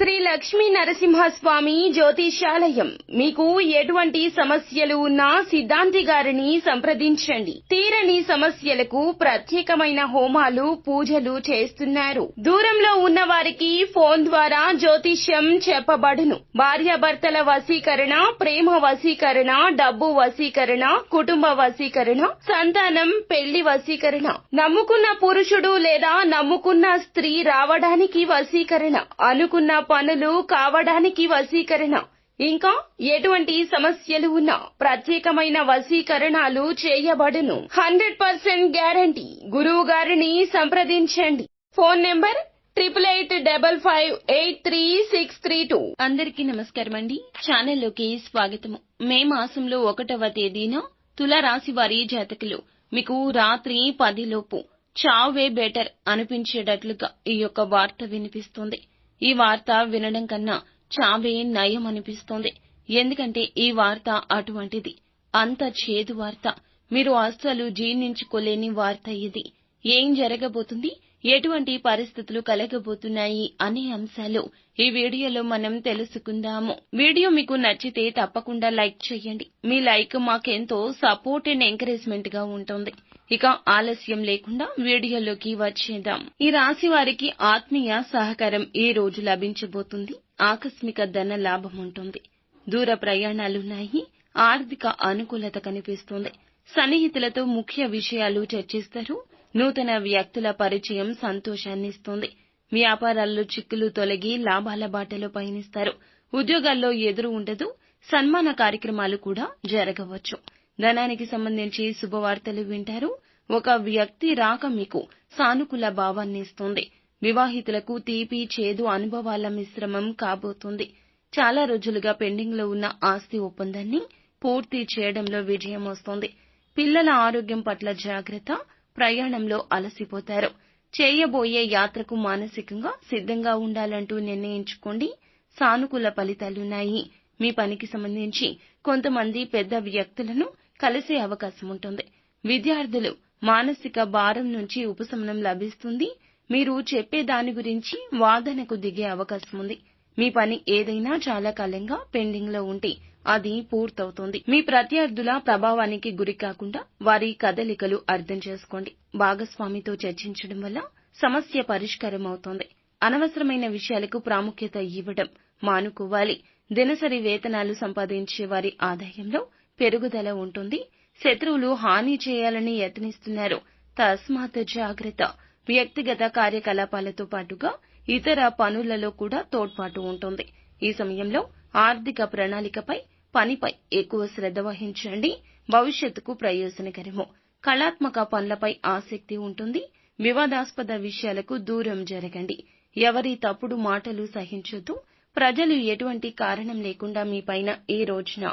శ్రీ లక్ష్మీ నరసింహస్వామి జ్యోతిష్యాలయం. మీకు ఎటువంటి సమస్యలు ఉన్నా సిద్ధాంతి గారిని సంప్రదించండి. తీరని సమస్యలకు ప్రత్యేకమైన హోమాలు, పూజలు చేస్తున్నారు. దూరంలో ఉన్న వారికి ఫోన్ ద్వారా జ్యోతిష్యం చెప్పబడును. భార్యాభర్తల వశీకరణ, ప్రేమ వశీకరణ, డబ్బు వశీకరణ, కుటుంబ వశీకరణ, సంతానం, పెళ్లి వశీకరణ, నమ్ముకున్న పురుషుడు లేదా నమ్ముకున్న స్త్రీ రావడానికి వశీకరణ, అనుకున్న పనులు కావడానికి వశీకరణ, ఇంకా ఎటువంటి సమస్యలు ఉన్నా ప్రత్యేకమైన వశీకరణాలు చేయబడును. 100% గ్యారంటీ. గురువు గారిని సంప్రదించండి. Phone number 8855583632. అందరికీ నమస్కారం అండి. ఛానల్లోకి స్వాగతము. మే మాసంలో 1వ తేదీన తులారాశి వారి జాతకులు మీకు రాత్రి 10 లోపు చావే బెటర్ అనిపించేటట్లుగా ఈ యొక్క వార్త వినిపిస్తుంది. ఈ వార్త వినడం కన్నా చావే నయం అనిపిస్తోంది. ఎందుకంటే ఈ వార్త అటువంటిది. అంత చేదు వార్త. మీరు అస్సలు జీర్ణించుకోలేని వార్త ఇది. ఏం జరగబోతుంది, ఎటువంటి పరిస్థితులు కలగబోతున్నాయి అనే అంశాలు ఈ వీడియోలో మనం తెలుసుకుందాము. వీడియో మీకు నచ్చితే తప్పకుండా లైక్ చేయండి. మీ లైక్ మాకెంతో సపోర్ట్ అండ్ ఎంకరేజ్మెంట్ గా ఉంటుంది. ఇక ఆలస్యం లేకుండా వీడియోలోకి వచ్చేద్దాం. ఈ రాశి వారికి ఆత్మీయ సహకారం ఈ రోజు లభించబోతుంది. ఆకస్మిక ధన లాభం ఉంటుంది. దూర ప్రయాణాలున్నాయి. ఆర్థిక అనుకూలత కనిపిస్తుంది. సన్నిహితులతో ముఖ్య విషయాలు చర్చిస్తారు. నూతన వ్యక్తుల పరిచయం సంతోషాన్నిస్తుంది. వ్యాపారాల్లో చిక్కులు తొలగి లాభాల బాటలో పయనిస్తారు. ఉద్యోగాల్లో ఎదురు ఉండదు. సన్మాన కార్యక్రమాలు కూడా జరగవచ్చు. ధనానికి సంబంధించి శుభవార్తలు వింటారు. ఒక వ్యక్తి రాక మీకు సానుకూల భావాన్ని ఇస్తుంది. వివాహితులకు తీపి చేదు అనుభవాల మిశ్రమం కాబోతుంది. చాలా రోజులుగా పెండింగ్ లో ఉన్న ఆస్తి ఒప్పందాన్ని పూర్తి చేయడంలో విజయం వస్తుంది. పిల్లల ఆరోగ్యం పట్ల జాగ్రత్త. ప్రయాణంలో అలసిపోతారు. చేయబోయే యాత్రకు మానసికంగా సిద్ధంగా ఉండాలంటూ నిర్ణయించుకోండి. సానుకూల ఫలితాలున్నాయి. మీ పనికి సంబంధించి కొంతమంది పెద్ద వ్యక్తులను కలిసే అవకాశం ఉంటుంది. విద్యార్థులు మానసిక భారం నుంచి ఉపశమనం లభిస్తుంది. మీరు చెప్పే దాని గురించి వాదనకు దిగే అవకాశం ఉంది. మీ పని ఏదైనా చాలా కాలంగా పెండింగ్ లో ఉంటే అది పూర్తవుతుంది. మీ ప్రత్యర్థుల ప్రభావానికి గురి కాకుండా వారి కదలికలు అర్థం చేసుకోండి. భాగస్వామితో చర్చించడం వల్ల సమస్య పరిష్కారం అవుతుంది. అనవసరమైన విషయాలకు ప్రాముఖ్యత ఇవ్వడం మానుకోవాలి. దినసరి వేతనాలు సంపాదించే వారి ఆదాయంలో పెరుగుదల ఉంటుంది. శత్రువులు హాని చేయాలని యత్నిస్తున్నారు. తస్మాత్ జాగ్రత్త. వ్యక్తిగత కార్యకలాపాలతో పాటుగా ఇతర పనులలో కూడా తోడ్పాటు ఉంటుంది. ఈ సమయంలో ఆర్థిక ప్రణాళికపై, పనిపై ఎక్కువ శ్రద్ధ వహించండి. భవిష్యత్తుకు ప్రయోజనకరము. కళాత్మక పనులపై ఆసక్తి ఉంటుంది. వివాదాస్పద విషయాలకు దూరం జరగండి. ఎవరి తప్పుడు మాటలు సహించొద్దు. ప్రజలు ఎటువంటి కారణం లేకుండా మీపైన ఈ రోజున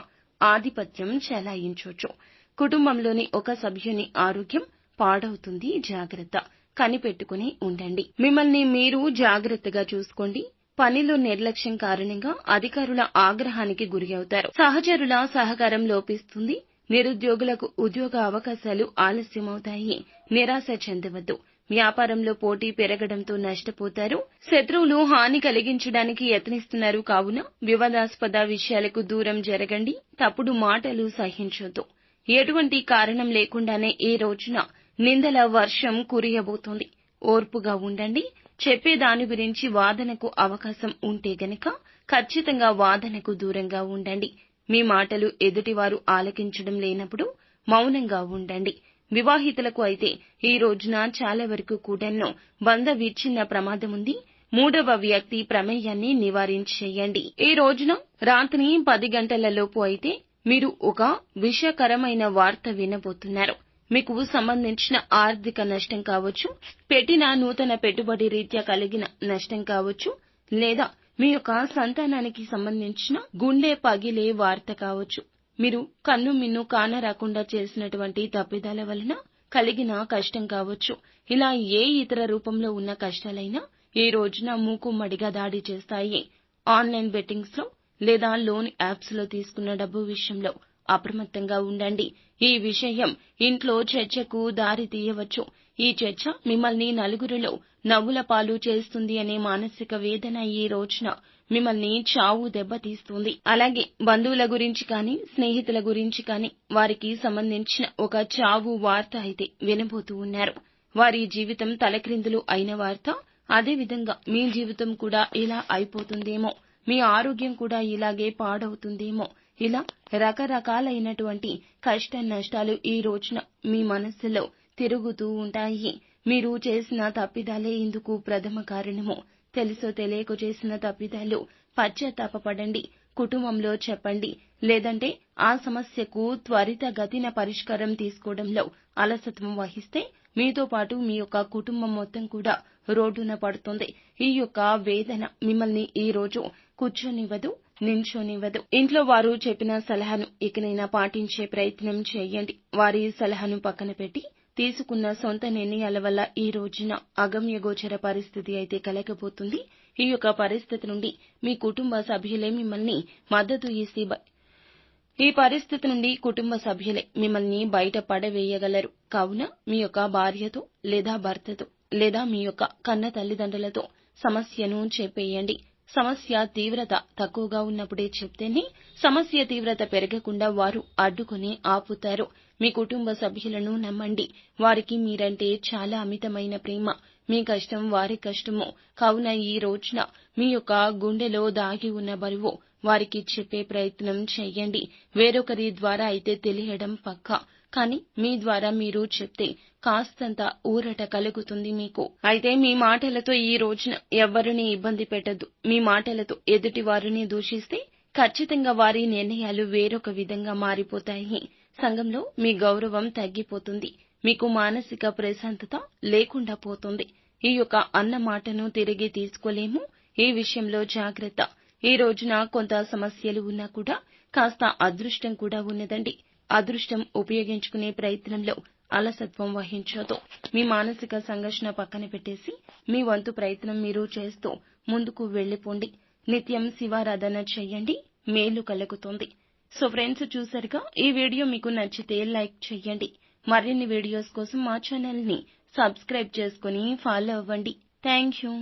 ఆధిపత్యం చెలాయించొచ్చు. కుటుంబంలోని ఒక సభ్యుని ఆరోగ్యం పాడవుతుంది. జాగ్రత్త. కనిపెట్టుకుని ఉండండి. మిమ్మల్ని మీరు జాగ్రత్తగా చూసుకోండి. పనిలో నిర్లక్ష్యం కారణంగా అధికారుల ఆగ్రహానికి గురి అవుతారు. సహచరుల సహకారం లోపిస్తుంది. నిరుద్యోగులకు ఉద్యోగ అవకాశాలు ఆలస్యమవుతాయి. నిరాశ చెందవద్దు. వ్యాపారంలో పోటీ పెరగడంతో నష్టపోతారు. శత్రువులు హాని కలిగించడానికి యత్నిస్తున్నారు కావున వివాదాస్పద విషయాలకు దూరం జరగండి. తప్పుడు మాటలు సహించొద్దు. ఎటువంటి కారణం లేకుండానే ఈ రోజున నిందల వర్షం కురియబోతోంది. ఓర్పుగా ఉండండి. చెప్పే దాని గురించి వాదనకు అవకాశం ఉంటే గనక ఖచ్చితంగా వాదనకు దూరంగా ఉండండి. మీ మాటలు ఎదుటివారు ఆలకించడం లేనప్పుడు మౌనంగా ఉండండి. వివాహితులకు అయితే ఈ రోజున చాలా వరకు కూడాను బంధ విచ్ఛిన్న ప్రమాదం ఉంది. మూడవ వ్యక్తి ప్రమేయాన్ని నివారించేయండి. ఈ రోజున రాత్రి 10 గంటల లోపు అయితే మీరు ఒక విషకరమైన వార్త వినబోతున్నారు. మీకు సంబంధించిన ఆర్థిక నష్టం కావచ్చు, పెట్టిన నూతన పెట్టుబడి రీత్యా కలిగిన నష్టం కావచ్చు, లేదా మీ యొక్క సంతానానికి సంబంధించిన గుండె పగిలే వార్త కావచ్చు. మీరు కన్ను మిన్ను కానరాకుండా చేసినటువంటి తప్పిదాల వలన కలిగిన కష్టం కావచ్చు. ఇలా ఏ ఇతర రూపంలో ఉన్న కష్టాలైనా ఈ రోజున మూకుమ్మడిగా దాడి చేస్తాయి. ఆన్లైన్ బెట్టింగ్స్ లో లేదా లోన్ యాప్స్ లో తీసుకున్న డబ్బు విషయంలో అప్రమత్తంగా ఉండండి. ఈ విషయం ఇంట్లో చర్చకు దారి తీయవచ్చు. ఈ చర్చ మిమ్మల్ని నలుగురిలో నవ్వుల పాలు చేస్తుంది అనే మానసిక వేదన ఈ రోజున మిమ్మల్ని చావు దెబ్బతీస్తుంది. అలాగే బంధువుల గురించి కానీ, స్నేహితుల గురించి కానీ వారికి సంబంధించిన ఒక చావు వార్త అయితే వినబోతూ ఉన్నారు. వారి జీవితం తలక్రిందులు అయిన వార్త. అదేవిధంగా మీ జీవితం కూడా ఇలా అయిపోతుందేమో, మీ ఆరోగ్యం కూడా ఇలాగే పాడవుతుందేమో, ఇలా రకరకాలైనటువంటి కష్ట నష్టాలు ఈ రోజున మీ మనస్సులో తిరుగుతూ ఉంటాయి. మీరు చేసిన తప్పిదాలే ఇందుకు ప్రథమ కారణము. తెలుసో తెలియక చేసిన తప్పిదాలు పశ్చాత్తాపపడండి, కుటుంబంలో చెప్పండి. లేదంటే ఆ సమస్యకు త్వరితగతిన పరిష్కారం తీసుకోవడంలో అలసత్వం వహిస్తే మీతో పాటు మీ యొక్క కుటుంబం మొత్తం కూడా రోడ్డున పడుతుంది. ఈ యొక్క వేదన మిమ్మల్ని ఈ రోజు కూర్చోనివ్వదు, నించోనివ్వదు. ఇంట్లో వారు చెప్పిన సలహాను ఇకనైనా పాటించే ప్రయత్నం చేయండి. వారి సలహాను పక్కన పెట్టి తీసుకున్న సొంత నిర్ణయాల వల్ల ఈ రోజున అగమ్యగోచర పరిస్థితి అయితే కలగబోతుంది. ఈ యొక్క పరిస్థితి నుండి మీ కుటుంబ సభ్యులే మిమ్మల్ని మద్దతు ఇస్తే ఈ పరిస్థితి నుండి కుటుంబ సభ్యులే మిమ్మల్ని బయట పడవేయగలరు. కావున మీ యొక్క భార్యతో లేదా భర్తతో లేదా మీ యొక్క కన్న తల్లిదండ్రులతో సమస్యను చెప్పేయండి. సమస్య తీవ్రత తక్కువగా ఉన్నప్పుడే చెప్తేనే సమస్య తీవ్రత పెరగకుండా వారు అడ్డుకుని ఆపుతారు. మీ కుటుంబ సభ్యులను నమ్మండి. వారికి మీరంటే చాలా అమితమైన ప్రేమ. మీ కష్టం వారి కష్టము. కావున ఈ రోజున మీ యొక్క గుండెలో దాగి ఉన్న బరువు వారికి చెప్పే ప్రయత్నం చేయండి. వేరొకరి ద్వారా అయితే తెలియడం పక్కా, కానీ మీ ద్వారా మీరు చెప్తే కాస్తంత ఊరట కలుగుతుంది మీకు. అయితే మీ మాటలతో ఈ రోజున ఎవ్వరిని ఇబ్బంది పెట్టద్దు. మీ మాటలతో ఎదుటి వారిని దూషిస్తే ఖచ్చితంగా వారి నిర్ణయాలు వేరొక విధంగా మారిపోతాయి. సంఘంలో మీ గౌరవం తగ్గిపోతుంది. మీకు మానసిక ప్రశాంతత లేకుండా పోతుంది. ఈ యొక్క అన్న మాటను తిరిగి తీసుకోలేము. ఈ విషయంలో జాగ్రత్త. ఈ రోజున కొంత సమస్యలు ఉన్నా కూడా కాస్త అదృష్టం కూడా ఉన్నదండి. అదృష్టం ఉపయోగించుకునే ప్రయత్నంలో అలసత్వం వహించొద్దు. మీ మానసిక సంఘర్షణ పక్కన పెట్టేసి మీ వంతు ప్రయత్నం మీరు చేస్తూ ముందుకు వెళ్లిపోండి. నిత్యం శివారాధన చేయండి, మేలు కలుగుతుంది. సో ఫ్రెండ్స్, చూసారుగా, ఈ వీడియో మీకు నచ్చితే లైక్ చేయండి. మరిన్ని వీడియోస్ కోసం మా ఛానల్ ని సబ్స్క్రైబ్ చేసుకుని ఫాలో అవ్వండి. Thank you.